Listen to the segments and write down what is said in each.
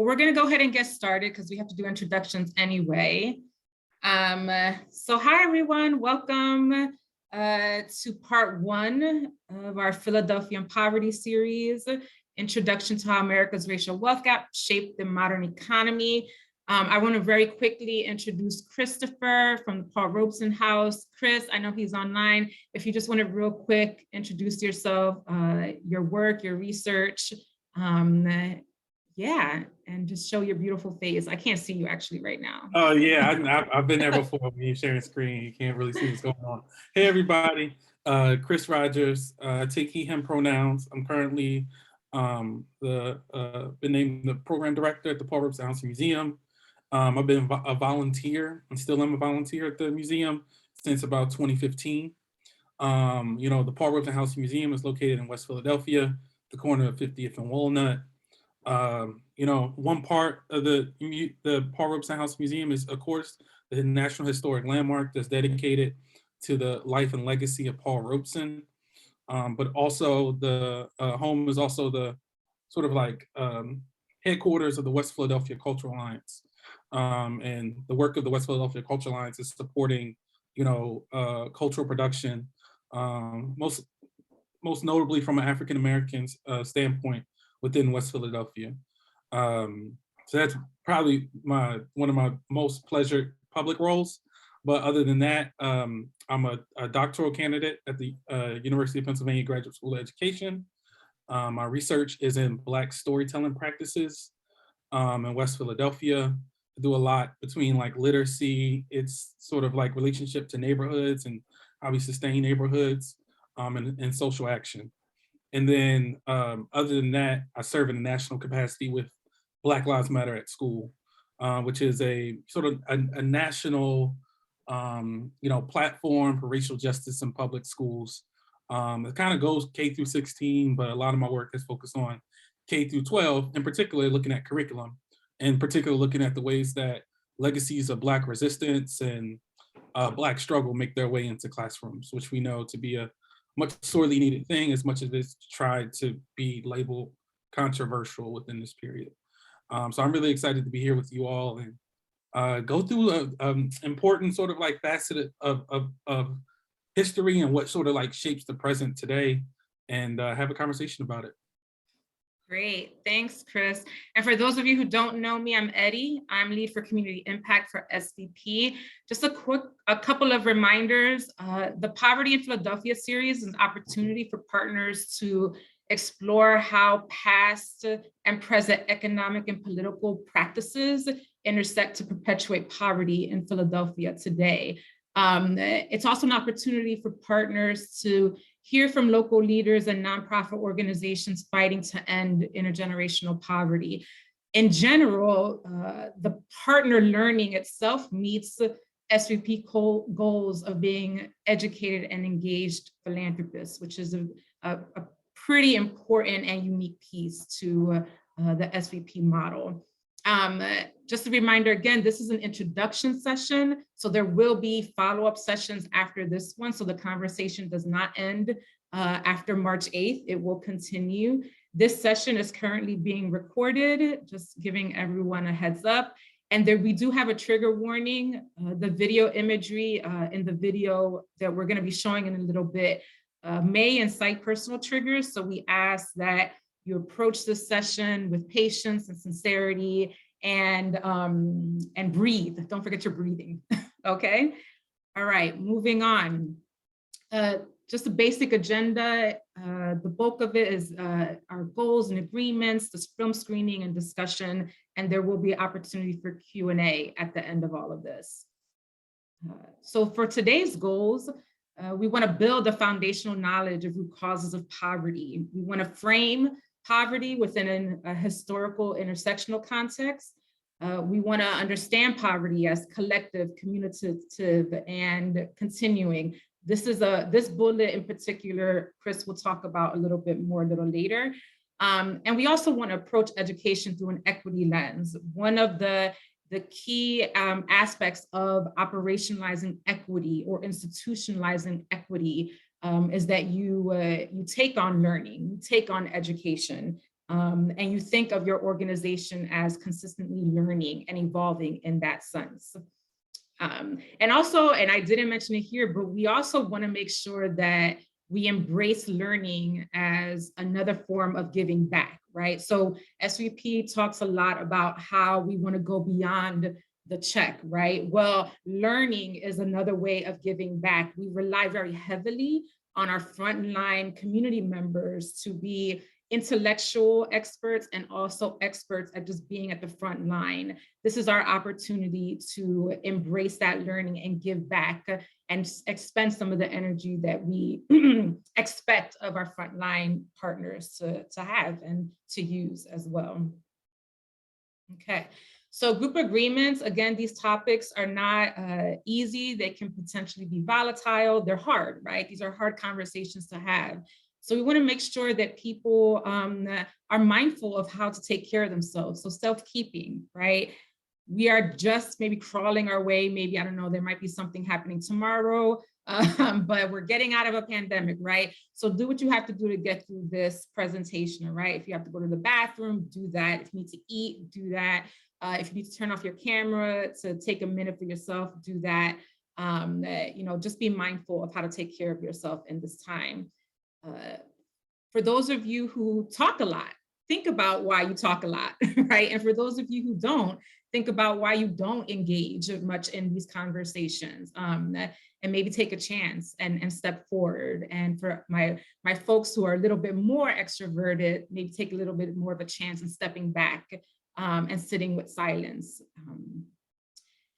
We're going to go ahead and get started because we have to do introductions anyway. So hi, everyone. Welcome to part one of our Philadelphian Poverty series, Introduction to How America's Racial Wealth Gap Shaped the Modern Economy. I want to very quickly introduce Christopher from the Paul Robeson House. Chris, I know he's online. If you just want to real quick introduce yourself, your work, your research, yeah, and just show your beautiful face. I can't see you actually right now. Oh yeah, I've been there before. When you're sharing screen, you can't really see what's going on. Hey everybody, Chris Rogers. Take he/him pronouns. I'm currently been named the program director at the Paul Robeson House Museum. I've been a volunteer and still am a volunteer at the museum since about 2015. The Paul Robeson House Museum is located in West Philadelphia, the corner of 50th and Walnut. One part of the Paul Robeson House Museum is, of course, the National Historic Landmark that's dedicated to the life and legacy of Paul Robeson. But also the home is also the sort of like headquarters of the West Philadelphia Cultural Alliance. And the work of the West Philadelphia Cultural Alliance is supporting, cultural production, most notably from an African American standpoint within West Philadelphia. So that's probably one of my most pleasured public roles. But other than that, I'm a doctoral candidate at the University of Pennsylvania Graduate School of Education. My research is in Black storytelling practices in West Philadelphia. I do a lot between like literacy, it's sort of like relationship to neighborhoods and how we sustain neighborhoods, and social action. And then other than that, I serve in a national capacity with Black Lives Matter at School, which is a sort of a national platform for racial justice in public schools. It kind of goes K through 16, but a lot of my work is focused on K through 12, in particular looking at curriculum, and particularly looking at the ways that legacies of Black resistance and Black struggle make their way into classrooms, which we know to be a much sorely needed thing, as much as it's tried to be labeled controversial within this period. So I'm really excited to be here with you all and go through an important sort of like facet of history and what sort of like shapes the present today, and have a conversation about it. Great, thanks, Chris. And for those of you who don't know me, I'm Eddie. I'm lead for community impact for SVP. Just a couple of reminders. The Poverty in Philadelphia series is an opportunity for partners to explore how past and present economic and political practices intersect to perpetuate poverty in Philadelphia today. It's also an opportunity for partners to hear from local leaders and nonprofit organizations fighting to end intergenerational poverty. In general, the partner learning itself meets SVP goals of being educated and engaged philanthropists, which is a pretty important and unique piece to the SVP model. Just a reminder, again, this is an introduction session, so there will be follow-up sessions after this one, so the conversation does not end after March 8th, it will continue. This session is currently being recorded, just giving everyone a heads up. And there we do have a trigger warning. The video imagery in the video that we're gonna be showing in a little bit may incite personal triggers, so we ask that you approach this session with patience and sincerity, and breathe. Don't forget your breathing, okay? All right, moving on. Just a basic agenda. The bulk of it is our goals and agreements, this film screening and discussion, and there will be opportunity for Q&A at the end of all of this. So for today's goals, we want to build a foundational knowledge of root causes of poverty. We want to frame poverty within a historical intersectional context. We want to understand poverty as collective, communicative, and continuing. This bullet in particular, Chris will talk about a little bit more a little later. And we also want to approach education through an equity lens. One of the key aspects of operationalizing equity or institutionalizing equity is that you take on learning, you take on education, and you think of your organization as consistently learning and evolving in that sense. And also, and I didn't mention it here, but we also want to make sure that we embrace learning as another form of giving back, right? So SVP talks a lot about how we want to go beyond the check, right? Well, learning is another way of giving back. We rely very heavily on our frontline community members to be intellectual experts and also experts at just being at the front line. This is our opportunity to embrace that learning and give back and expend some of the energy that we expect of our frontline partners to have and to use as well. Okay. So group agreements, again, these topics are not easy. They can potentially be volatile. They're hard, right? These are hard conversations to have. So we want to make sure that people are mindful of how to take care of themselves. So self-keeping, right? We are just maybe crawling our way. Maybe, I don't know, there might be something happening tomorrow, but we're getting out of a pandemic, right? So do what you have to do to get through this presentation, right? If you have to go to the bathroom, do that. If you need to eat, do that. If you need to turn off your camera to take a minute for yourself, do that. You know, just be mindful of how to take care of yourself in this time. For those of you who talk a lot, think about why you talk a lot, right? And for those of you who don't, think about why you don't engage much in these conversations, and maybe take a chance and step forward. And for my folks who are a little bit more extroverted, maybe take a little bit more of a chance in stepping back and sitting with silence.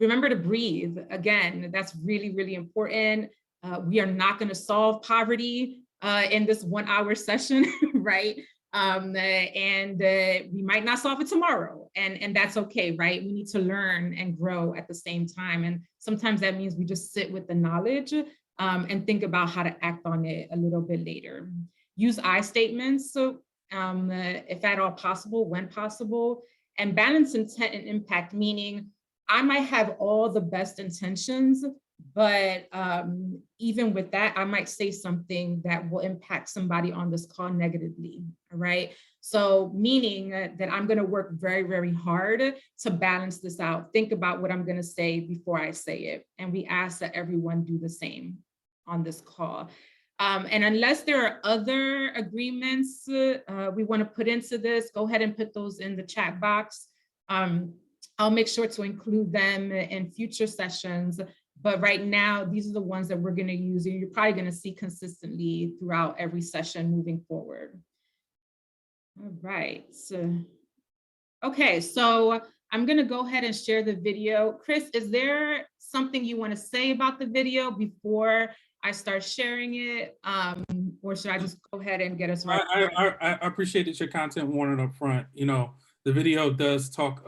Remember to breathe. Again, that's really, really important. We are not going to solve poverty in this 1 hour session, right? And we might not solve it tomorrow, and that's okay, right? We need to learn and grow at the same time. And sometimes that means we just sit with the knowledge and think about how to act on it a little bit later. Use I statements, so if at all possible, when possible, and balance intent and impact, meaning I might have all the best intentions, but even with that, I might say something that will impact somebody on this call negatively, all right? So meaning that I'm gonna work very, very hard to balance this out. Think about what I'm gonna say before I say it. And we ask that everyone do the same on this call. And unless there are other agreements we wanna put into this, go ahead and put those in the chat box. I'll make sure to include them in future sessions. But right now, these are the ones that we're going to use, and you're probably going to see consistently throughout every session moving forward. All right. Okay, so I'm going to go ahead and share the video. Chris, is there something you want to say about the video before I start sharing it? Or should I just go ahead and get us right? I appreciate your content warning up front. You know, the video does talk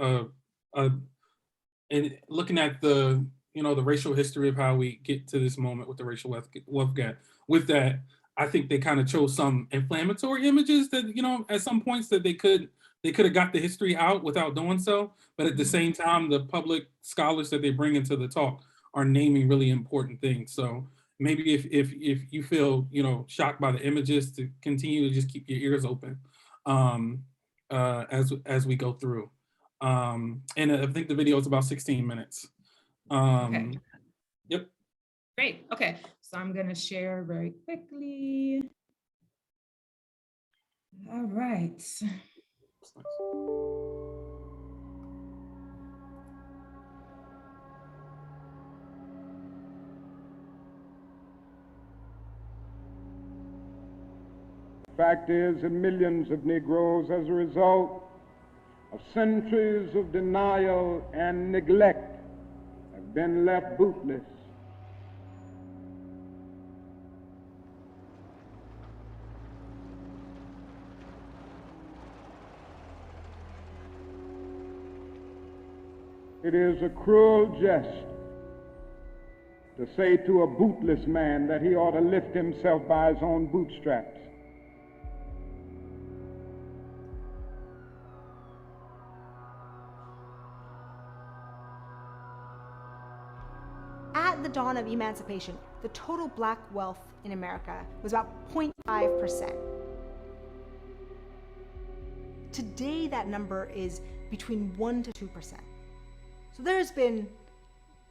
and looking at the the racial history of how we get to this moment with the racial wealth gap. With that, I think they kind of chose some inflammatory images that, at some points that they could have got the history out without doing so. But at the same time, the public scholars that they bring into the talk are naming really important things. So maybe if you feel, shocked by the images, to continue to just keep your ears open as we go through. And I think the video is about 16 minutes. Okay. Yep. Great. Okay. So I'm going to share very quickly. All right. Fact is that millions of Negroes, as a result of centuries of denial and neglect, have been left bootless. It is a cruel jest to say to a bootless man that he ought to lift himself by his own bootstraps. At the dawn of emancipation, the total black wealth in America was about 0.5%. Today, that number is between 1% to 2%. So there has been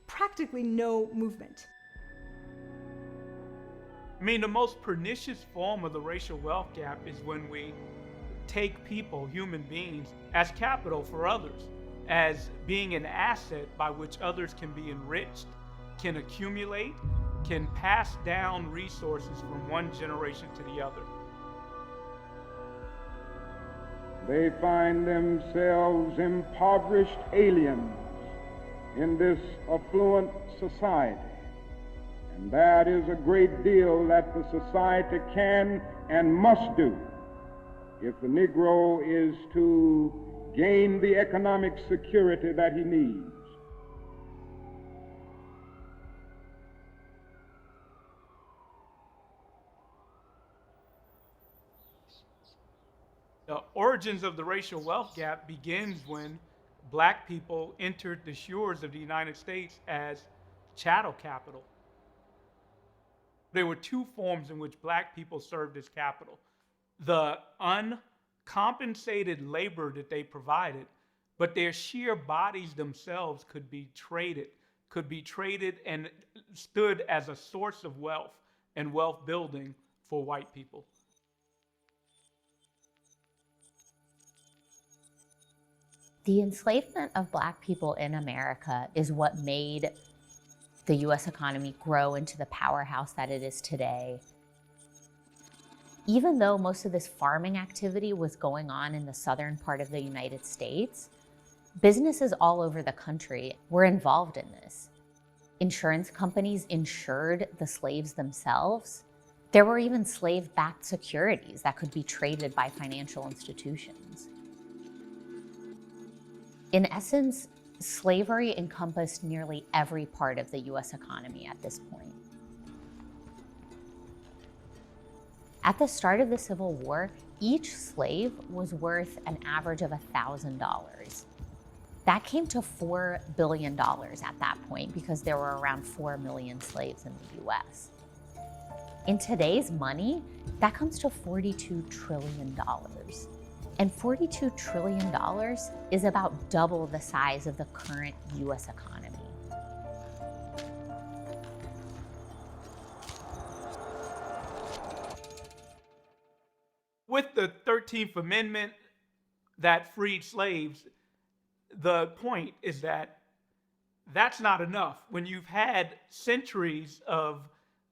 practically no movement. I mean, the most pernicious form of the racial wealth gap is when we take people, human beings, as capital for others, as being an asset by which others can be enriched, can accumulate, can pass down resources from one generation to the other. They find themselves impoverished aliens in this affluent society. And that is a great deal that the society can and must do if the Negro is to gain the economic security that he needs. The origins of the racial wealth gap begins when Black people entered the shores of the United States as chattel capital. There were two forms in which Black people served as capital. The uncompensated labor that they provided, but their sheer bodies themselves could be traded and stood as a source of wealth and wealth building for white people. The enslavement of Black people in America is what made the US economy grow into the powerhouse that it is today. Even though most of this farming activity was going on in the southern part of the United States, businesses all over the country were involved in this. Insurance companies insured the slaves themselves. There were even slave-backed securities that could be traded by financial institutions. In essence, slavery encompassed nearly every part of the US economy at this point. At the start of the Civil War, each slave was worth an average of $1,000. That came to $4 billion at that point because there were around 4 million slaves in the US. In today's money, that comes to $42 trillion. And $42 trillion is about double the size of the current US economy. With the 13th Amendment that freed slaves, the point is that that's not enough. When you've had centuries of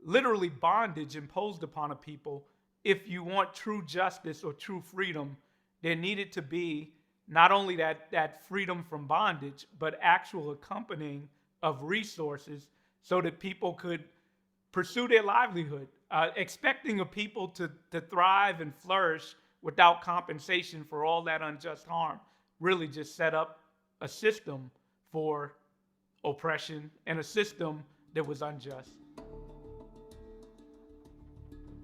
literally bondage imposed upon a people, if you want true justice or true freedom, there needed to be not only that freedom from bondage, but actual accompanying of resources so that people could pursue their livelihood. Expecting a people to thrive and flourish without compensation for all that unjust harm really just set up a system for oppression and a system that was unjust.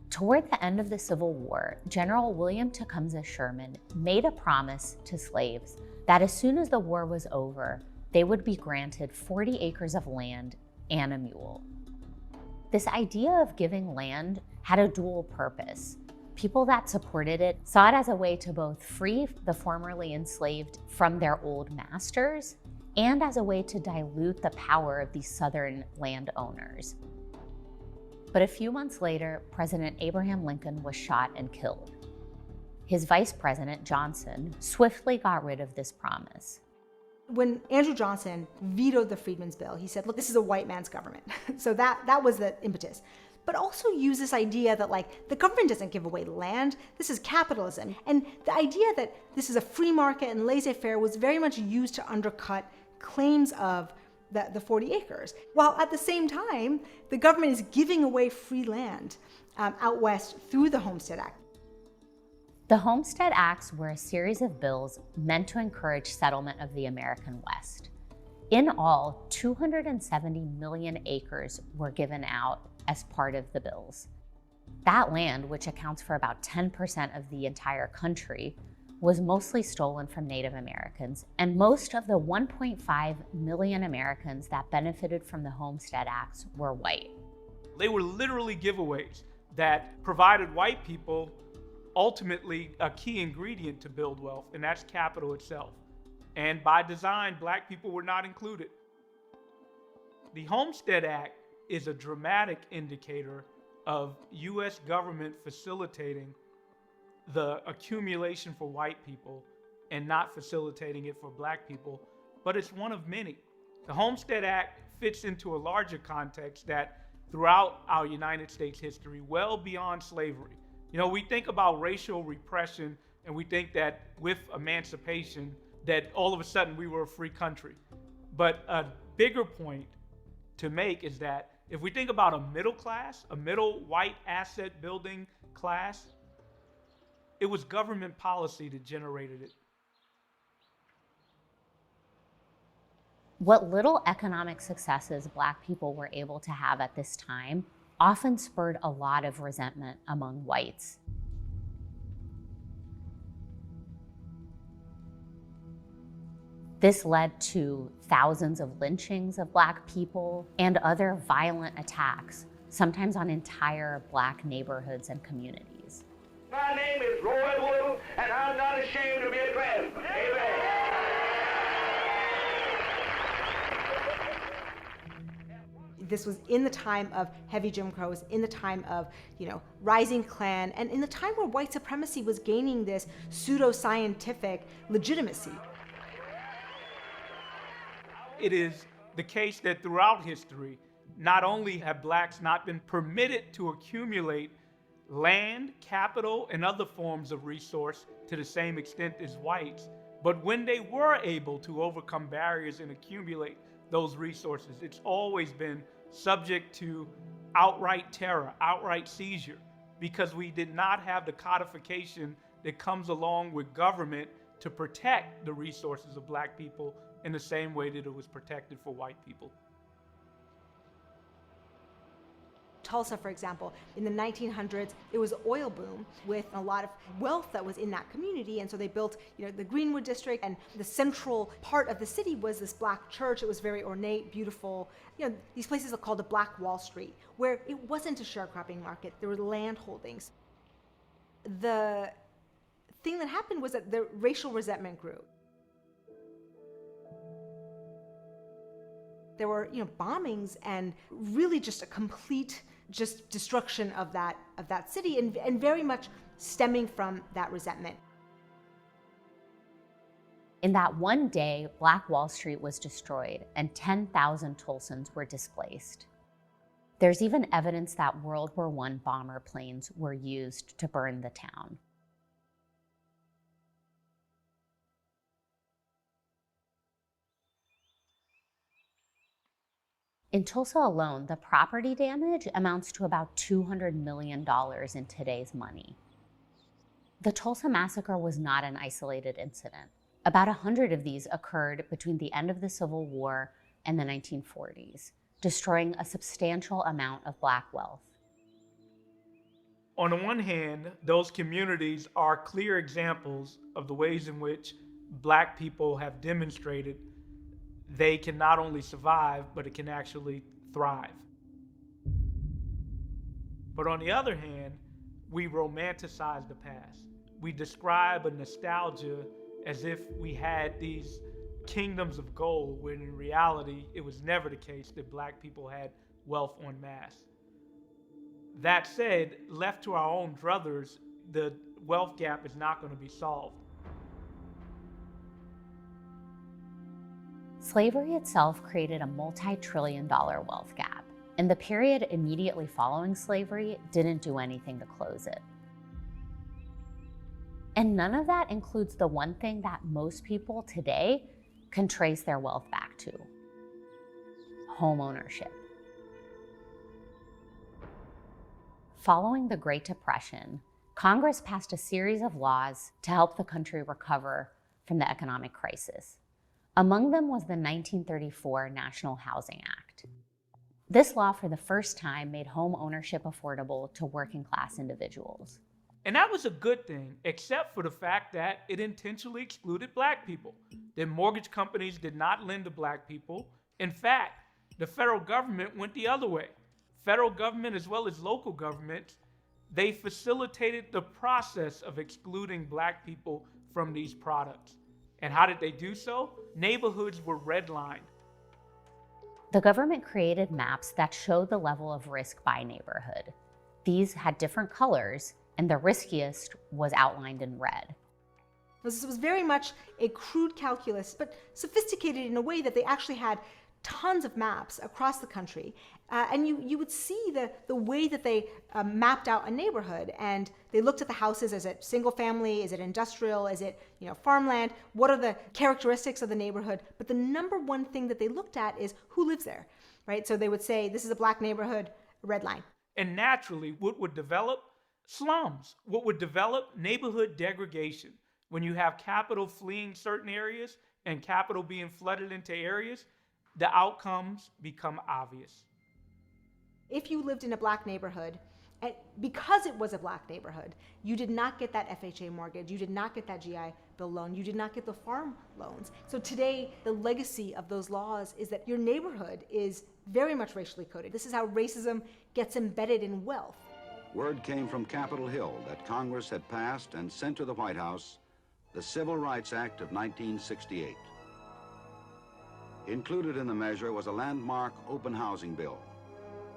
Toward the end of the Civil War, General William Tecumseh Sherman made a promise to slaves that as soon as the war was over, they would be granted 40 acres of land and a mule. This idea of giving land had a dual purpose. People that supported it saw it as a way to both free the formerly enslaved from their old masters and as a way to dilute the power of these Southern landowners. But a few months later, President Abraham Lincoln was shot and killed. His vice president, Johnson, swiftly got rid of this promise. When Andrew Johnson vetoed the Freedmen's Bill, he said, look, this is a white man's government. So that was the impetus. But also use this idea that the government doesn't give away land, this is capitalism. And the idea that this is a free market and laissez-faire was very much used to undercut claims of the 40 acres. While at the same time, the government is giving away free land out west through the Homestead Act. The Homestead Acts were a series of bills meant to encourage settlement of the American West. In all, 270 million acres were given out as part of the bills. That land, which accounts for about 10% of the entire country, was mostly stolen from Native Americans, and most of the 1.5 million Americans that benefited from the Homestead Acts were white. They were literally giveaways that provided white people ultimately a key ingredient to build wealth, and that's capital itself. And by design, Black people were not included. The Homestead Act is a dramatic indicator of US government facilitating the accumulation for white people and not facilitating it for Black people, but it's one of many. The Homestead Act fits into a larger context that throughout our United States history, well beyond slavery. You know, we think about racial repression and we think that with emancipation, that all of a sudden we were a free country. But a bigger point to make is that if we think about a middle class, a middle white asset building class, it was government policy that generated it. What little economic successes Black people were able to have at this time often spurred a lot of resentment among whites. This led to thousands of lynchings of Black people and other violent attacks, sometimes on entire Black neighborhoods and communities. My name is Robeson, and I'm not ashamed to be a Craftsman. Amen. This was in the time of heavy Jim Crow, in the time of, rising Klan, and in the time where white supremacy was gaining this pseudo-scientific legitimacy. It is the case that throughout history, not only have Blacks not been permitted to accumulate land, capital, and other forms of resource to the same extent as whites, but when they were able to overcome barriers and accumulate those resources, it's always been subject to outright terror, outright seizure, because we did not have the codification that comes along with government to protect the resources of Black people in the same way that it was protected for white people. Tulsa, for example, in the 1900s, it was an oil boom with a lot of wealth that was in that community. And so they built, the Greenwood district, and the central part of the city was this Black church. It was very ornate, beautiful. These places are called the Black Wall Street, where it wasn't a sharecropping market. There were land holdings. The thing that happened was that the racial resentment grew. There were, bombings and really just a complete destruction of that city, and very much stemming from that resentment. In that one day, Black Wall Street was destroyed and 10,000 Tulsans were displaced. There's even evidence that World War I bomber planes were used to burn the town. In Tulsa alone, the property damage amounts to about $200 million in today's money. The Tulsa Massacre was not an isolated incident. About 100 of these occurred between the end of the Civil War and the 1940s, destroying a substantial amount of Black wealth. On the one hand, those communities are clear examples of the ways in which Black people have demonstrated they can not only survive, but it can actually thrive. But on the other hand, we romanticize the past. We describe a nostalgia as if we had these kingdoms of gold, when in reality, it was never the case that Black people had wealth en masse. That said, left to our own druthers, the wealth gap is not going to be solved. Slavery itself created a multi-trillion-dollar wealth gap, and the period immediately following slavery didn't do anything to close it. And none of that includes the one thing that most people today can trace their wealth back to: home ownership. Following the Great Depression, Congress passed a series of laws to help the country recover from the economic crisis. Among them was the 1934 National Housing Act. This law, for the first time, made home ownership affordable to working class individuals. And that was a good thing, except for the fact that it intentionally excluded Black people. That mortgage companies did not lend to Black people. In fact, the federal government went the other way. Federal government, as well as local governments, they facilitated the process of excluding Black people from these products. And how did they do so? Neighborhoods were redlined. The government created maps that showed the level of risk by neighborhood. These had different colors, and the riskiest was outlined in red. This was very much a crude calculus, but sophisticated in a way that they actually had tons of maps across the country. And you would see the way that they mapped out a neighborhood, and they looked at the houses. Is it single family? Is it industrial? Is it farmland? What are the characteristics of the neighborhood? But the number one thing that they looked at is who lives there, right? So they would say, this is a Black neighborhood, red line. And naturally, what would develop? Slums. What would develop? Neighborhood degradation. When you have capital fleeing certain areas and capital being flooded into areas, the outcomes become obvious. If you lived in a Black neighborhood, and because it was a Black neighborhood, you did not get that FHA mortgage, you did not get that GI Bill loan, you did not get the farm loans. So today, the legacy of those laws is that your neighborhood is very much racially coded. This is how racism gets embedded in wealth. Word came from Capitol Hill that Congress had passed and sent to the White House the Civil Rights Act of 1968. Included in the measure was a landmark open housing bill,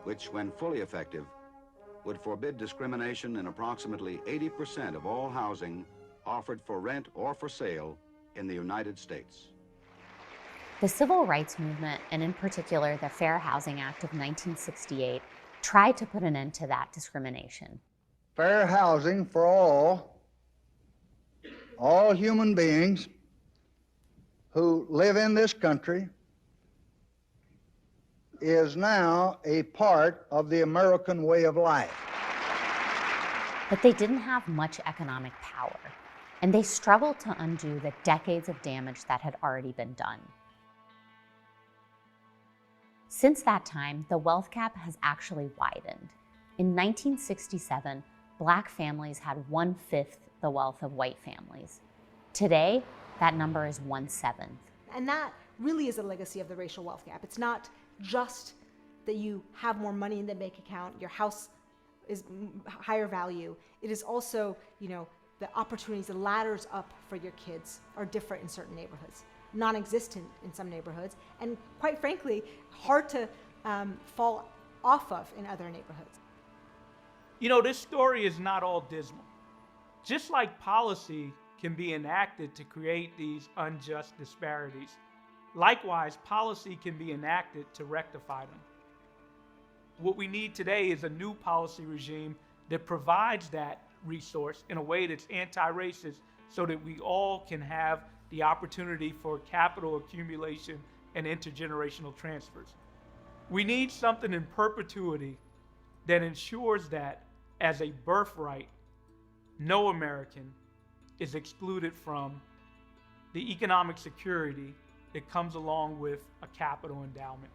which, when fully effective, would forbid discrimination in approximately 80% of all housing offered for rent or for sale in the United States. The civil rights movement, and in particular the Fair Housing Act of 1968, tried to put an end to that discrimination. Fair housing for all human beings who live in this country is now a part of the American way of life. But they didn't have much economic power, and they struggled to undo the decades of damage that had already been done. Since that time, the wealth gap has actually widened. In 1967, Black families had 1/5 the wealth of white families. Today, that number is 1/7. And that really is a legacy of the racial wealth gap. It's not just that you have more money in the bank account, your house is higher value. It is also, the opportunities, the ladders up for your kids are different in certain neighborhoods, non-existent in some neighborhoods, and quite frankly, hard to fall off of in other neighborhoods. This story is not all dismal. Just like policy can be enacted to create these unjust disparities, likewise, policy can be enacted to rectify them. What we need today is a new policy regime that provides that resource in a way that's anti-racist so that we all can have the opportunity for capital accumulation and intergenerational transfers. We need something in perpetuity that ensures that, as a birthright, no American is excluded from the economic security that comes along with a capital endowment.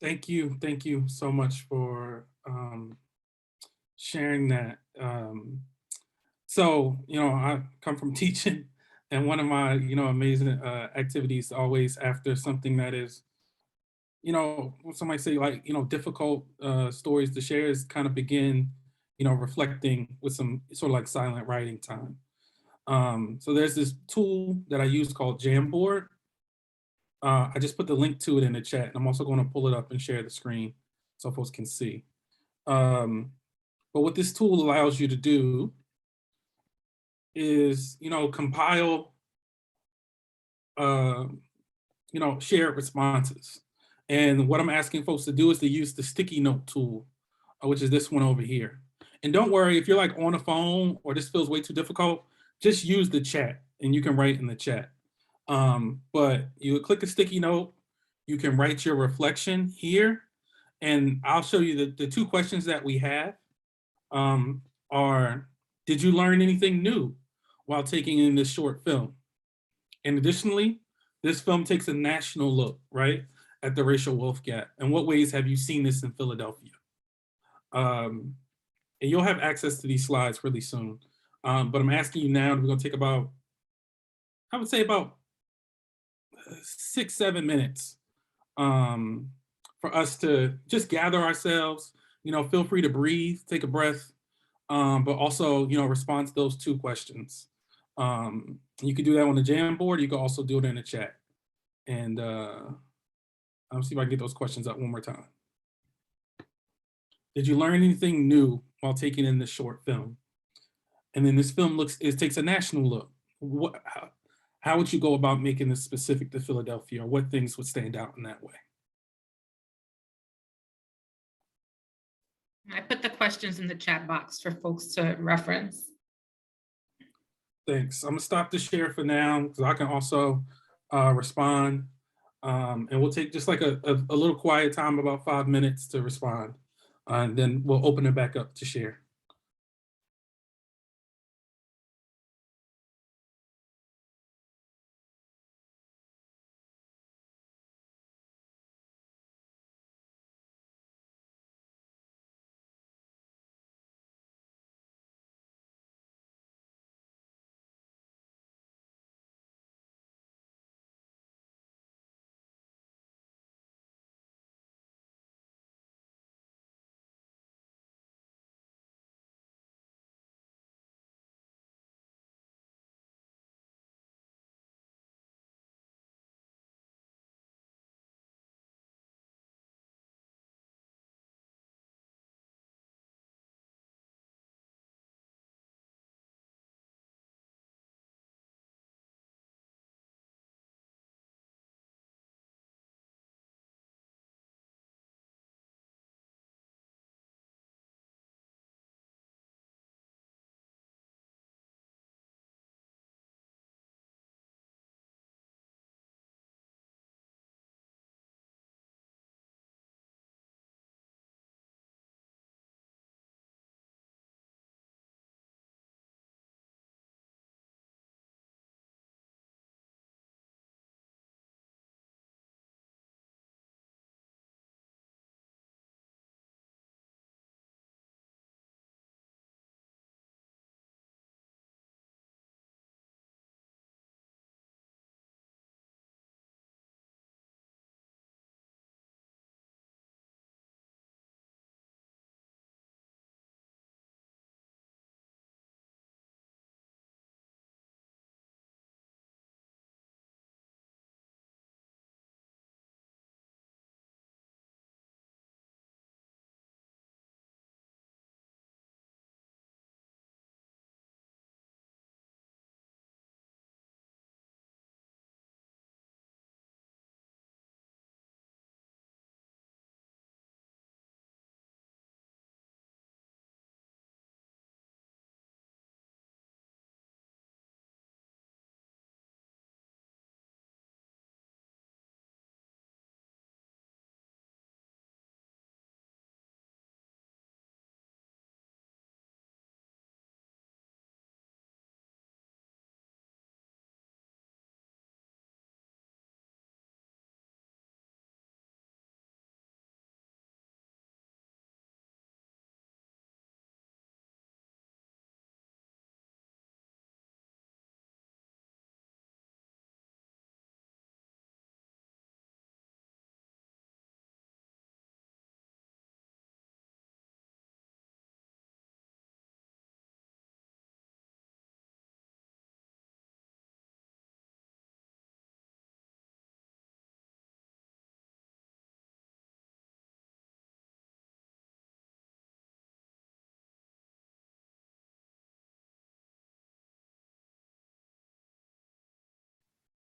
Thank you so much for sharing that. So, I come from teaching, and one of my, amazing activities always after something that is, somebody say like, difficult stories to share is kind of begin, reflecting with some sort of like silent writing time. So there's this tool that I use called Jamboard. I just put the link to it in the chat, and I'm also going to pull it up and share the screen so folks can see. But what this tool allows you to do is, compile, shared responses. And what I'm asking folks to do is to use the sticky note tool, which is this one over here. And don't worry, if you're like on a phone or this feels way too difficult, just use the chat and you can write in the chat. But you click a sticky note, you can write your reflection here, and I'll show you the two questions that we have are, did you learn anything new while taking in this short film? And additionally, this film takes a national look, right, at the racial wealth gap. In what ways have you seen this in Philadelphia? And you'll have access to these slides really soon. But I'm asking you now, we're gonna take about, I would say about 6-7 minutes for us to just gather ourselves. Feel free to breathe, take a breath, but also, respond to those 2 questions. You can do that on the Jamboard. You can also do it in the chat. And I'll see if I can get those questions up one more time. Did you learn anything new while taking in this short film? And then this film takes a national look. How would you go about making this specific to Philadelphia, or what things would stand out in that way? I put the questions in the chat box for folks to reference. Thanks. I'm gonna stop the share for now because I can also respond. And we'll take just like a little quiet time, about 5 minutes to respond. And then we'll open it back up to share.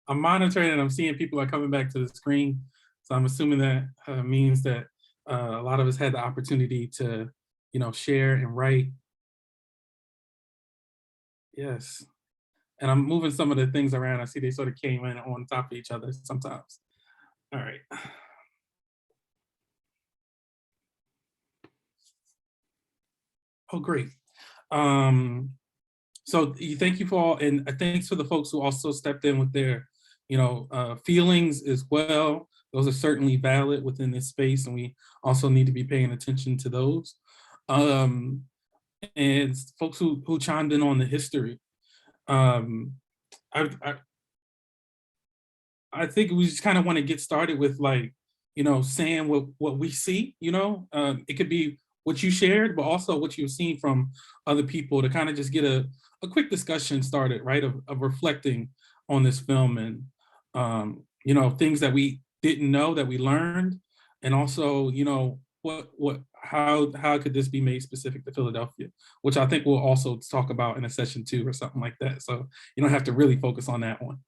I'm monitoring and I'm seeing people are coming back to the screen. So I'm assuming that means that a lot of us had the opportunity to, share and write. Yes. And I'm moving some of the things around. I see they sort of came in on top of each other sometimes. All right. Oh, great. So thank you for all, and thanks for the folks who also stepped in with their, feelings as well. Those are certainly valid within this space, and we also need to be paying attention to those. and folks who chimed in on the history. I think we just kind of want to get started with, like, saying what we see. It could be what you shared, but also what you've seen from other people, to kind of just get a quick discussion started, right, of reflecting on this film, and things that we didn't know that we learned, and also how could this be made specific to Philadelphia, which I think we'll also talk about in a session 2 or something like that. So you don't have to really focus on that one.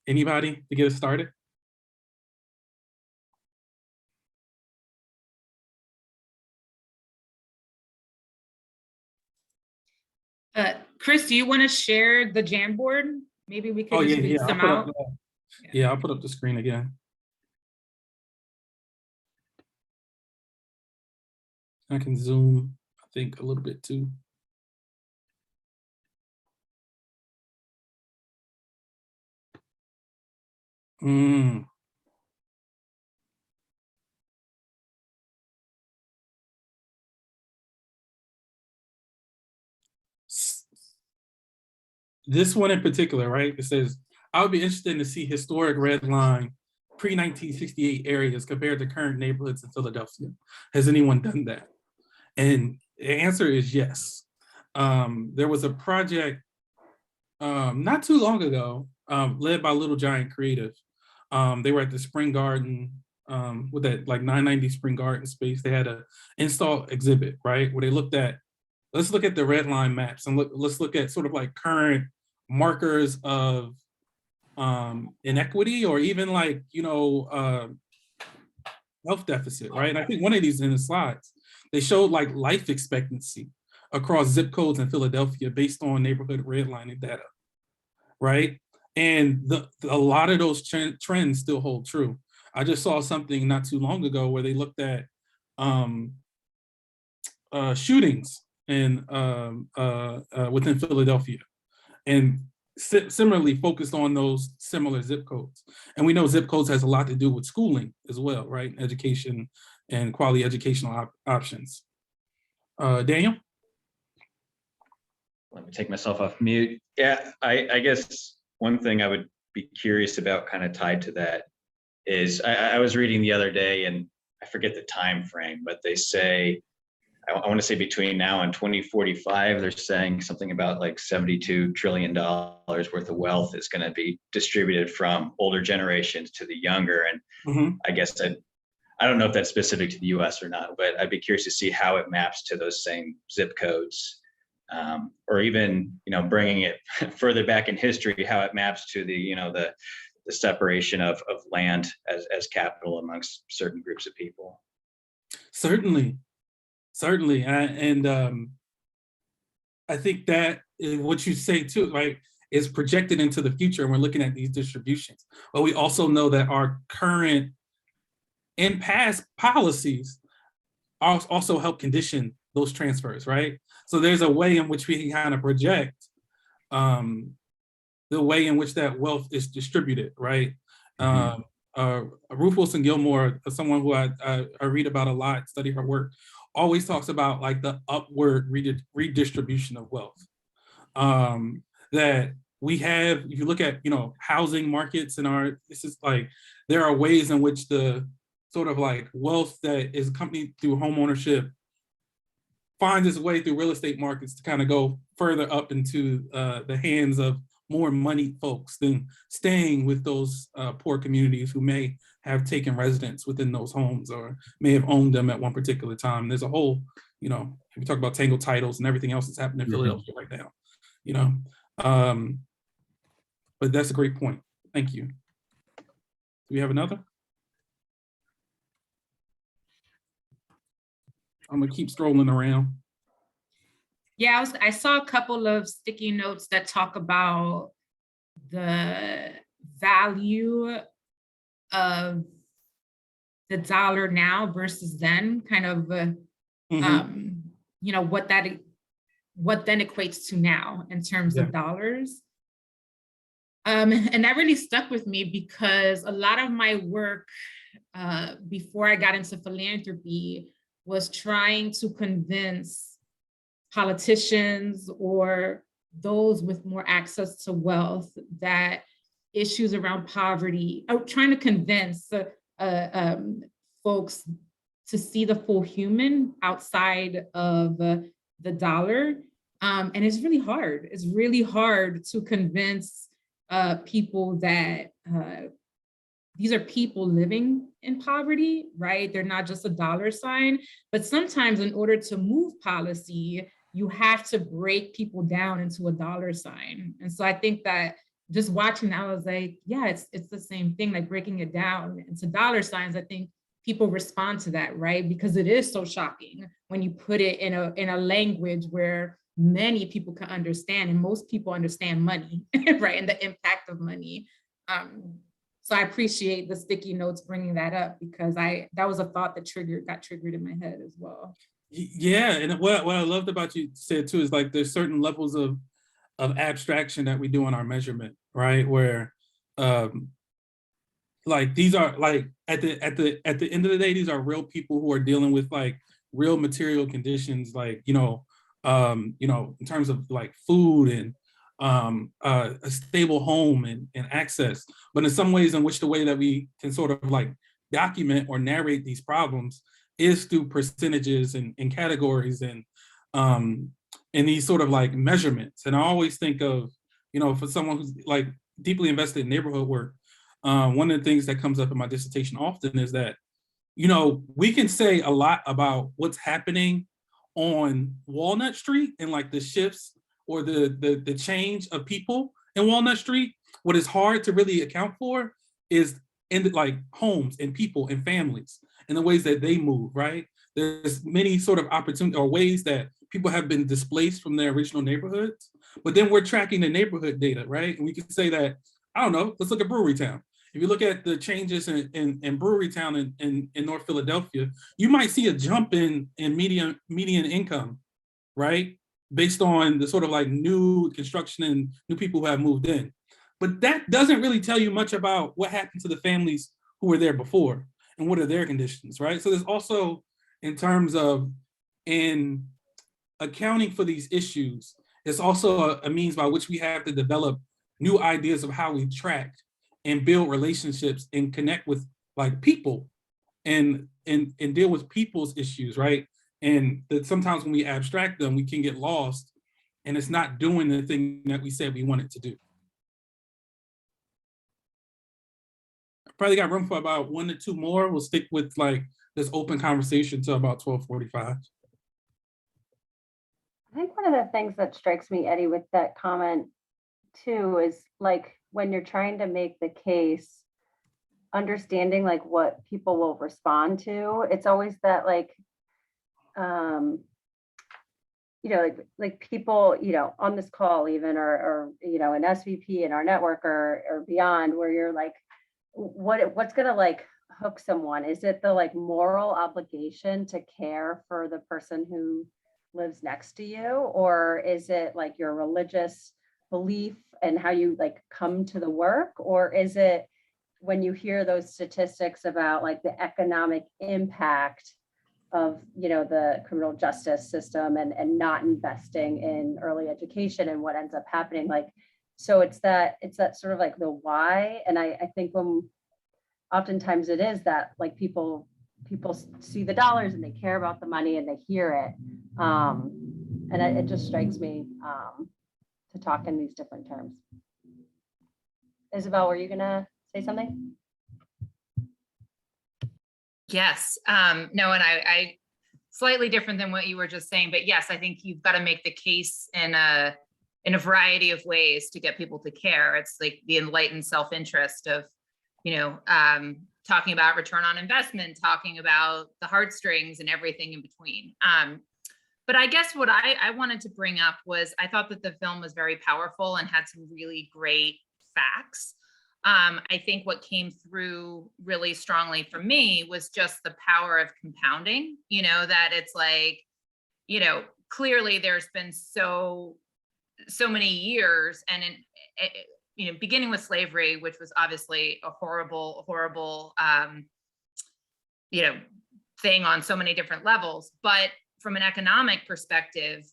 Anybody to get us started? Chris, do you want to share the Jamboard? Maybe we could Oh, just yeah, read yeah. some out. I'll put up the screen again. I can zoom, I think, a little bit too. This one in particular, right? It says, I would be interested to see historic red line pre-1968 areas compared to current neighborhoods in Philadelphia. Has anyone done that? And the answer is yes. There was a project not too long ago, led by Little Giant Creative. They were at the Spring Garden, with that like 990 Spring Garden space. They had an install exhibit, right? Where they looked at, let's look at the red line maps, and let's look at sort of like current markers of inequity, or even like, health deficit, right? And I think one of these in the slides, they showed like life expectancy across zip codes in Philadelphia based on neighborhood redlining data, right? And a lot of those trends still hold true. I just saw something not too long ago where they looked at shootings in within Philadelphia, and similarly focused on those similar zip codes. And we know zip codes has a lot to do with schooling as well, right? Education and quality educational options. Daniel? Let me take myself off mute. Yeah, I guess one thing I would be curious about, kind of tied to that, is I was reading the other day, and I forget the time frame, but they say, I want to say between now and 2045, they're saying something about like $72 trillion worth of wealth is going to be distributed from older generations to the younger. And I guess I don't know if that's specific to the US or not, but I'd be curious to see how it maps to those same zip codes, or even, bringing it further back in history, how it maps to the, the separation of land as capital amongst certain groups of people. Certainly. And I think that what you say too, right, is projected into the future, and we're looking at these distributions. But we also know that our current and past policies also help condition those transfers, right? So there's a way in which we can kind of project the way in which that wealth is distributed, right? Ruth Wilson Gilmore, someone who I read about a lot, study her work, always talks about like the upward redistribution of wealth. That we have, if you look at, housing markets in this is like, there are ways in which the sort of like wealth that is accompanied through home ownership finds its way through real estate markets to kind of go further up into the hands of more moneyed folks than staying with those poor communities who may have taken residence within those homes or may have owned them at one particular time. There's a whole, if you talk about tangled titles and everything else that's happening in Philadelphia right now, but that's a great point. Thank you. Do we have another? I'm gonna keep strolling around. Yeah, I saw a couple of sticky notes that talk about the value of the dollar now versus then, kind of, what then equates to now in terms of dollars. And that really stuck with me because a lot of my work before I got into philanthropy was trying to convince politicians or those with more access to wealth that issues around poverty, trying to convince folks to see the full human outside of the dollar. And it's really hard. It's really hard to convince people that these are people living in poverty, right? They're not just a dollar sign, but sometimes in order to move policy, you have to break people down into a dollar sign. And so I think that just watching that, I was like, yeah, it's the same thing, like breaking it down into dollar signs. I think people respond to that, right? Because it is so shocking when you put it in a language where many people can understand, and most people understand money, right? And the impact of money. So I appreciate the sticky notes bringing that up, because that was a thought that got triggered in my head as well. Yeah, and what I loved about you said too is like there's certain levels of abstraction that we do in our measurement, right? Where like these are like at the end of the day, these are real people who are dealing with like real material conditions, like in terms of like food and a stable home and access. But in some ways in which the way that we can sort of like document or narrate these problems is through percentages and categories and these sort of like measurements. And I always think of, for someone who's like deeply invested in neighborhood work, one of the things that comes up in my dissertation often is that, we can say a lot about what's happening on Walnut Street and like the shifts or the change of people in Walnut Street. What is hard to really account for is in like homes and people and families and the ways that they move, right? There's many sort of opportunities or ways that people have been displaced from their original neighborhoods, but then we're tracking the neighborhood data, right? And we can say that, I don't know, let's look at Brewery Town. If you look at the changes in Brewery Town in North Philadelphia, you might see a jump in median income, right? Based on the sort of like new construction and new people who have moved in. But that doesn't really tell you much about what happened to the families who were there before and what are their conditions, right? So there's also, in terms of in accounting for these issues, it's also a means by which we have to develop new ideas of how we track and build relationships and connect with like people and deal with people's issues, right? And that sometimes when we abstract them, we can get lost and it's not doing the thing that we said we wanted to do. Probably got room for about 1 to 2 more. We'll stick with like this open conversation till about 12:45. I think one of the things that strikes me, Eddie, with that comment too, is like when you're trying to make the case, understanding like what people will respond to. It's always that like, like people, on this call even, or an SVP in our network or beyond, where you're like, what's gonna like hook someone? Is it the like moral obligation to care for the person who lives next to you? Or is it like your religious belief and how you like come to the work? Or is it when you hear those statistics about like the economic impact of the criminal justice system and not investing in early education and what ends up happening? Like, so it's that sort of like the why. And I think when oftentimes it is that like people see the dollars and they care about the money and they hear it. And it just strikes me to talk in these different terms. Isabel, were you gonna say something? Yes, no, and I slightly different than what you were just saying, but yes, I think you've got to make the case in a variety of ways to get people to care. It's like the enlightened self-interest of, talking about return on investment, talking about the heartstrings and everything in between. But I guess what I wanted to bring up was I thought that the film was very powerful and had some really great facts. I think what came through really strongly for me was just the power of compounding, that it's like, clearly there's been so many years and beginning with slavery, which was obviously a horrible, thing on so many different levels. But from an economic perspective,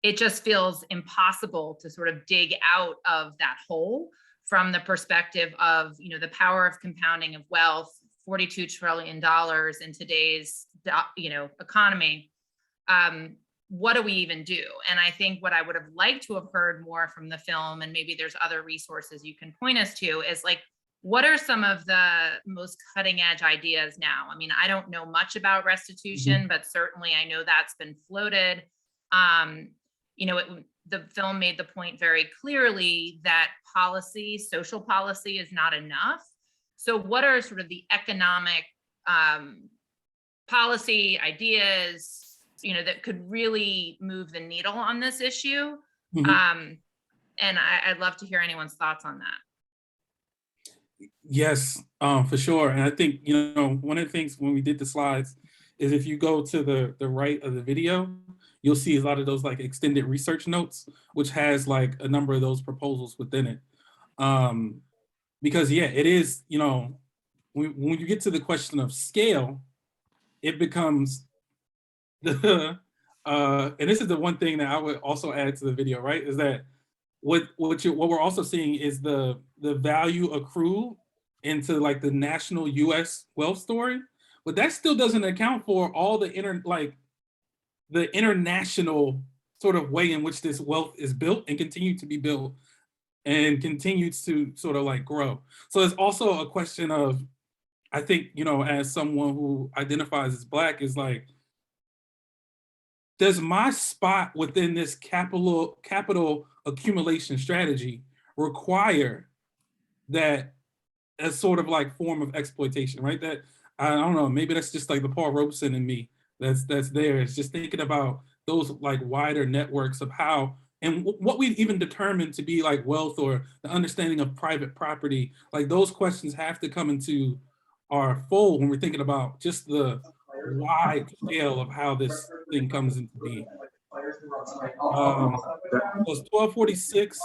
it just feels impossible to sort of dig out of that hole from the perspective of, you know, the power of compounding of wealth, $42 trillion in today's, you know, economy. What do we even do? And I think what I would have liked to have heard more from the film, and maybe there's other resources you can point us to, is like, what are some of the most cutting edge ideas now? I mean, I don't know much about restitution, but certainly I know that's been floated. You know, the film made the point very clearly that policy, social policy, is not enough. So what are sort of the economic policy ideas, you know, that could really move the needle on this issue? And I'd love to hear anyone's thoughts on that. Yes, for sure. And I think, you know, one of the things when we did the slides is if you go to the right of the video, you'll see a lot of those like extended research notes, which has like a number of those proposals within it. Because yeah, it is, you know, when you get to the question of scale, it becomes the, and this is the one thing that I would also add to the video, right? Is that what we're also seeing is the value accrued into like the national US wealth story, but that still doesn't account for all the international sort of way in which this wealth is built and continue to be built and continues to sort of like grow. So it's also a question of, I think, you know, as someone who identifies as Black, is like, does my spot within this capital accumulation strategy require that as sort of like form of exploitation, right? That, I don't know, maybe that's just like the Paul Robeson in me that's there. It's just thinking about those like wider networks of how, and what we even determined to be like wealth or the understanding of private property, like those questions have to come into our fold when we're thinking about just the wide scale of how this thing comes into being. It was 12:46.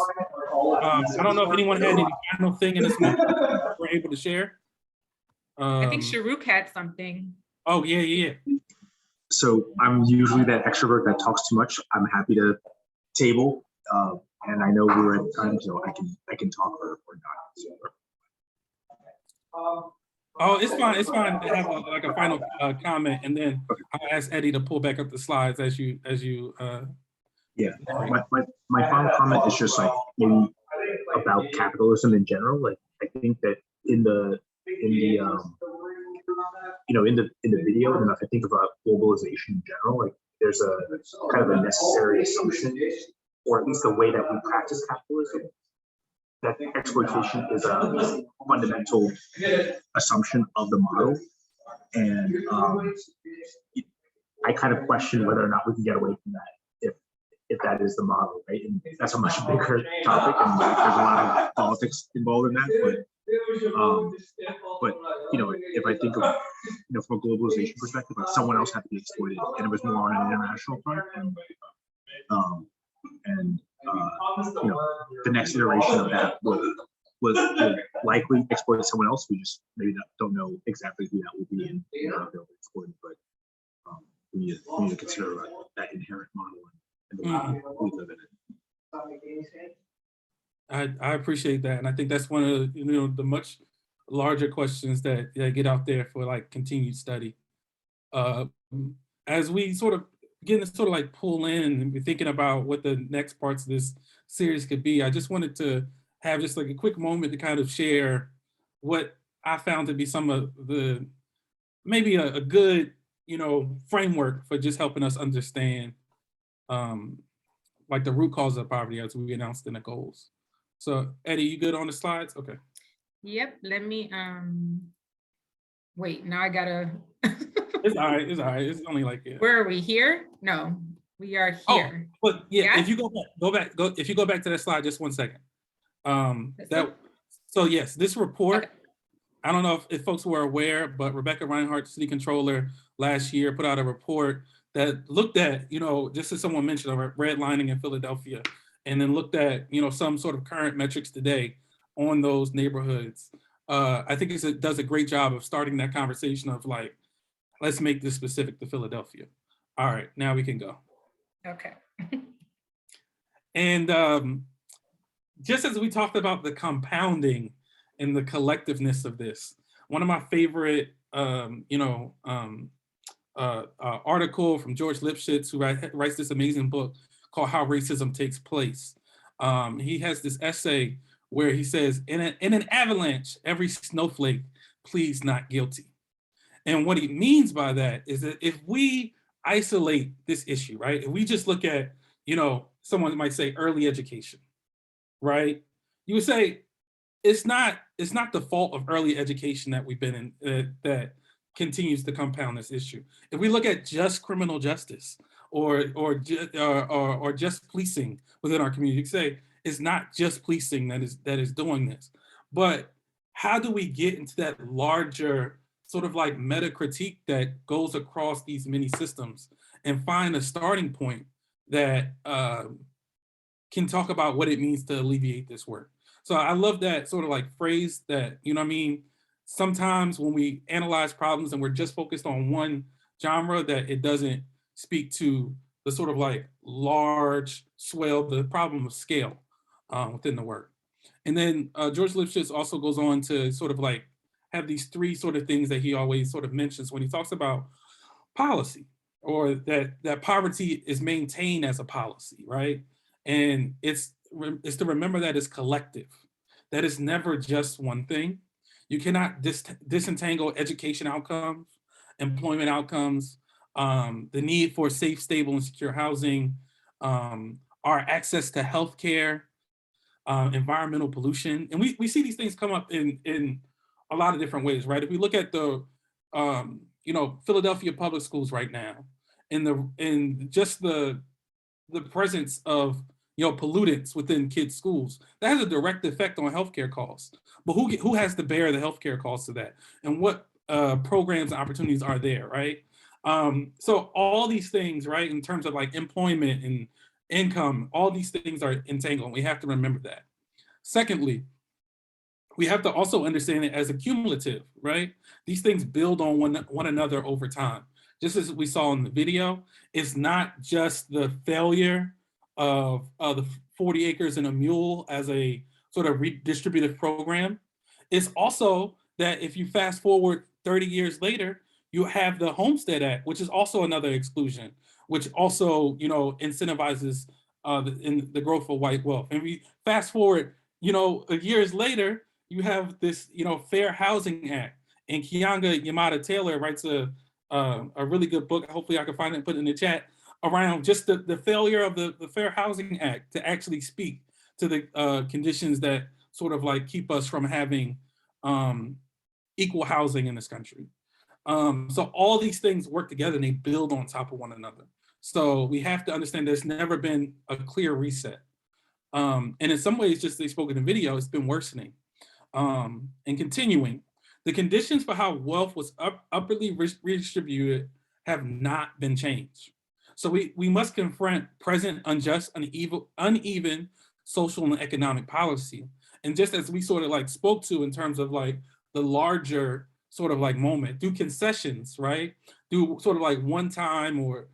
I don't know if anyone had any final thing in this moment we're able to share. I think Sharuk had something. Oh, yeah. So I'm usually that extrovert that talks too much. I'm happy to table, and I know we're at time, so I can talk or not. Oh, it's fine. It's fine to have like a final comment, and then I'll ask Eddie to pull back up the slides as you. Yeah, my final comment is just like maybe about capitalism in general. Like I think that in the video, and if I think about globalization in general, like there's a kind of a necessary assumption, or at least the way that we practice capitalism, that exploitation is a fundamental assumption of the model. And I kind of question whether or not we can get away from that if that is the model, right? And that's a much bigger topic, and there's a lot of politics involved in that. But you know, if I think of, you know, from a globalization perspective, like someone else had to be exploited, and it was more on an international front, and you know, the next iteration of that would likely exploit someone else. We just maybe don't know exactly who that will be, and they'll be exploited. But we need to consider that inherent model and the way we live in it. I appreciate that, and I think that's one of the much larger questions that get out there for like continued study. As we sort of begin to sort of like pull in and be thinking about what the next parts of this series could be, I just wanted to have just like a quick moment to kind of share what I found to be some of the maybe a good framework for just helping us understand like the root cause of poverty as we announced in the goals. So Eddie, you good on the slides? Okay. Yep, let me, wait, now I gotta. It's all right, it's only like, yeah. Where are we, here? No, we are here. Oh, but yeah, if you go back, if you go back to that slide, just 1 second. So yes, this report, okay. I don't know if folks were aware, but Rebecca Reinhardt, city controller, last year put out a report that looked at, just as someone mentioned, redlining in Philadelphia, and then looked at, some sort of current metrics today on those neighborhoods. I think it does a great job of starting that conversation of like, Let's make this specific to Philadelphia. All right, now we can go. Okay. And just as we talked about the compounding and the collectiveness of this, one of my favorite, article from George Lipschitz, who writes this amazing book called How Racism Takes Place. He has this essay where he says, in an avalanche, every snowflake pleads not guilty. And what he means by that is that if we isolate this issue, right? If we just look at, someone might say early education, right? You would say it's not the fault of early education that we've been in that continues to compound this issue. If we look at just criminal justice or just policing within our community, you could say it's not just policing that is doing this, but how do we get into that larger sort of like meta critique that goes across these many systems and find a starting point that can talk about what it means to alleviate this work. So I love that sort of like phrase that, sometimes when we analyze problems and we're just focused on one genre, that it doesn't speak to the sort of like large swell, the problem of scale within the work. And then George Lipschitz also goes on to sort of like have these three sort of things that he always sort of mentions when he talks about policy, or that poverty is maintained as a policy, right? And it's to remember that it's collective, that it's never just one thing. You cannot disentangle education outcomes, employment outcomes, the need for safe, stable, and secure housing, our access to healthcare, environmental pollution. And we see these things come up in a lot of different ways, right? If we look at the, Philadelphia public schools right now, in just the presence of pollutants within kids' schools, that has a direct effect on healthcare costs. But who has to bear the healthcare costs of that? And what programs and opportunities are there, right? So all these things, right, in terms of like employment and income, all these things are entangled. We have to remember that. Secondly, we have to also understand it as a cumulative, right? These things build on one another over time. Just as we saw in the video, it's not just the failure of the 40 acres and a mule as a sort of redistributive program. It's also that if you fast forward 30 years later, you have the Homestead Act, which is also another exclusion, which also, incentivizes the growth of white wealth. And we fast forward, years later, you have this, Fair Housing Act. And Keeanga Yamada Taylor writes a really good book. Hopefully I can find it and put it in the chat around just the failure of the Fair Housing Act to actually speak to the conditions that sort of like keep us from having equal housing in this country. So all these things work together and they build on top of one another. So we have to understand there's never been a clear reset. And in some ways, just they spoke in the video, it's been worsening and continuing. The conditions for how wealth was upwardly redistributed have not been changed. So we must confront present unjust, uneven social and economic policy. And just as we sort of like spoke to in terms of like the larger sort of like moment, through concessions, right? Through sort of like one time or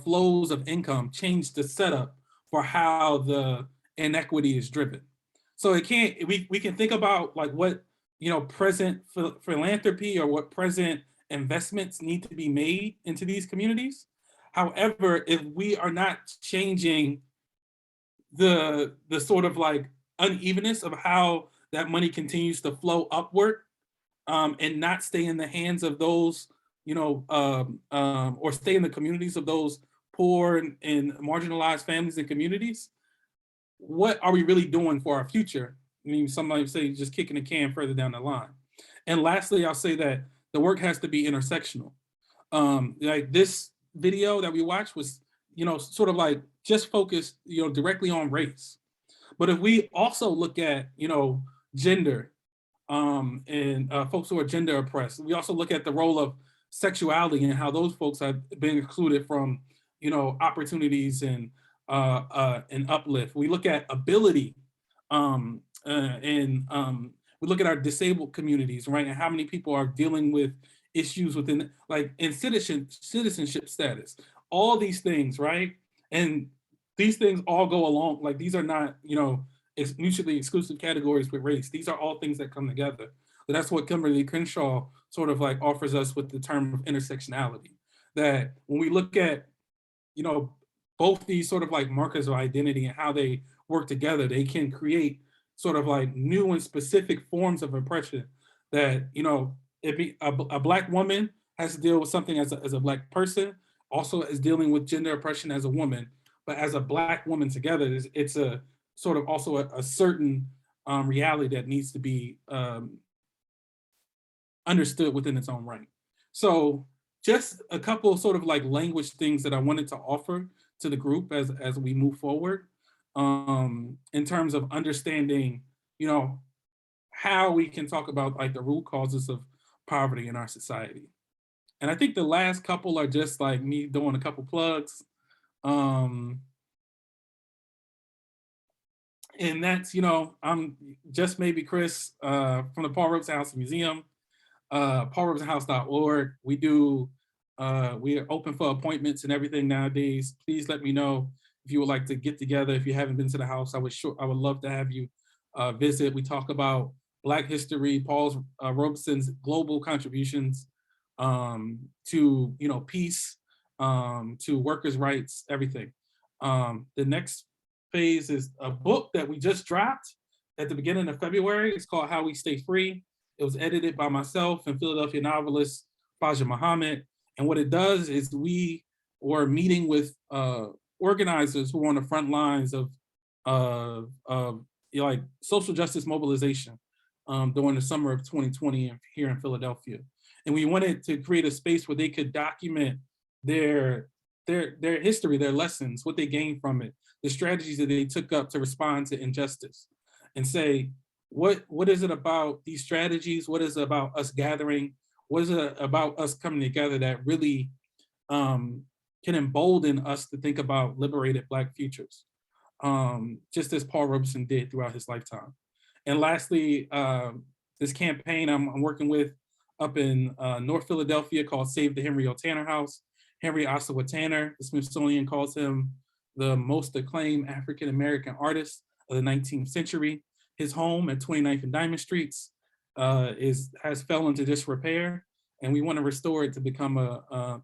flows of income change the setup for how the inequity is driven. So it can't, we can think about like what, present philanthropy or what present investments need to be made into these communities. However, if we are not changing the sort of like unevenness of how that money continues to flow upward and not stay in the hands of those, or stay in the communities of those poor and marginalized families and communities, what are we really doing for our future? I mean, somebody say just kicking the can further down the line. And lastly, I'll say that the work has to be intersectional. Like this video that we watched was, sort of like just focused, directly on race. But if we also look at, gender and folks who are gender oppressed, we also look at the role of sexuality and how those folks have been excluded from, opportunities and uplift. We look at ability and we look at our disabled communities, right? And how many people are dealing with issues within, like in citizenship status, all these things, right? And these things all go along, like these are not, you know, mutually exclusive categories with race. These are all things that come together. So that's what Kimberly Crenshaw sort of like offers us with the term of intersectionality. That when we look at, you know, both these sort of like markers of identity and how they work together, they can create sort of like new and specific forms of oppression that, you know, if a Black woman has to deal with something as a Black person, also is dealing with gender oppression as a woman, but as a Black woman together, it's a sort of also a certain reality that needs to be understood within its own right. So just a couple sort of like language things that I wanted to offer to the group as we move forward in terms of understanding, you know, how we can talk about like the root causes of poverty in our society. And I think the last couple are just like me doing a couple plugs. And that's, you know, I'm just maybe Chris from the Paul Robeson House Museum, paulrobesonhouse.org. We are open for appointments and everything nowadays. Please let me know if you would like to get together. If you haven't been to the house, I would love to have you visit. We talk about Black history, Paul Robeson's global contributions to, you know, peace, to workers' rights, everything. The next phase is a book that we just dropped at the beginning of February. It's called How We Stay Free. It was edited by myself and Philadelphia novelist Faja Muhammad. And what it does is we were meeting with organizers who were on the front lines of like social justice mobilization during the summer of 2020 here in Philadelphia. And we wanted to create a space where they could document their history, their lessons, what they gained from it, the strategies that they took up to respond to injustice, and say, what is it about these strategies? What is it about us gathering? What is it about us coming together that really can embolden us to think about liberated Black futures, just as Paul Robeson did throughout his lifetime. And lastly, this campaign I'm working with up in North Philadelphia called Save the Henry O. Tanner House. Henry Ossawa Tanner, the Smithsonian calls him the most acclaimed African-American artist of the 19th century. His home at 29th and Diamond Streets has fell into disrepair, and we want to restore it to become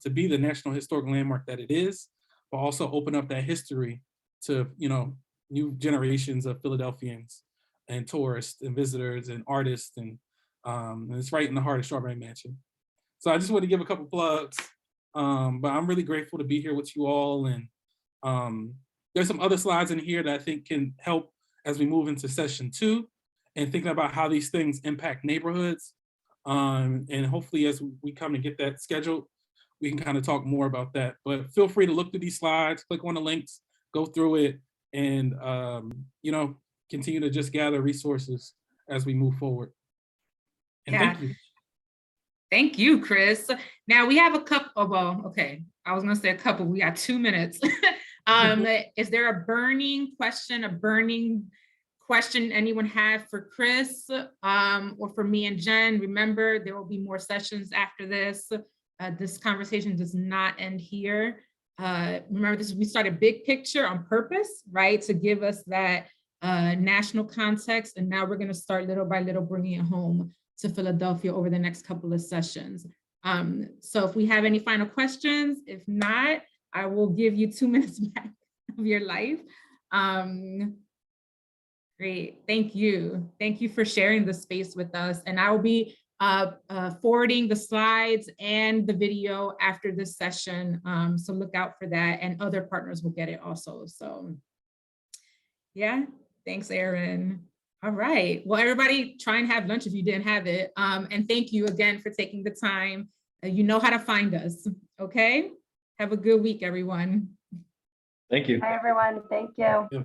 to be the National Historic Landmark that it is, but also open up that history to, you know, new generations of Philadelphians and tourists and visitors and artists, and it's right in the heart of Strawberry Mansion. So I just want to give a couple plugs, but I'm really grateful to be here with you all, and there's some other slides in here that I think can help as we move into session 2 and thinking about how these things impact neighborhoods. And hopefully as we come and get that scheduled, we can kind of talk more about that. But feel free to look through these slides, click on the links, go through it, and you know, continue to just gather resources as we move forward. And thank you. Thank you, Chris. Now we have a couple, oh, well, okay. I was gonna say a couple, we got 2 minutes. Is there a burning question anyone have for Chris or for me and Jen? Remember, there will be more sessions after this. This conversation does not end here. Remember, we started big picture on purpose, right? To give us that national context. And now we're gonna start little by little bringing it home to Philadelphia over the next couple of sessions. So if we have any final questions, if not, I will give you 2 minutes back of your life. Great, thank you. Thank you for sharing the space with us. And I will be forwarding the slides and the video after this session. So look out for that, and other partners will get it also. So yeah, thanks, Erin. All right, well, everybody try and have lunch if you didn't have it. And thank you again for taking the time. You know how to find us, okay? Have a good week, everyone. Thank you. Hi, everyone. Thank you. Yeah.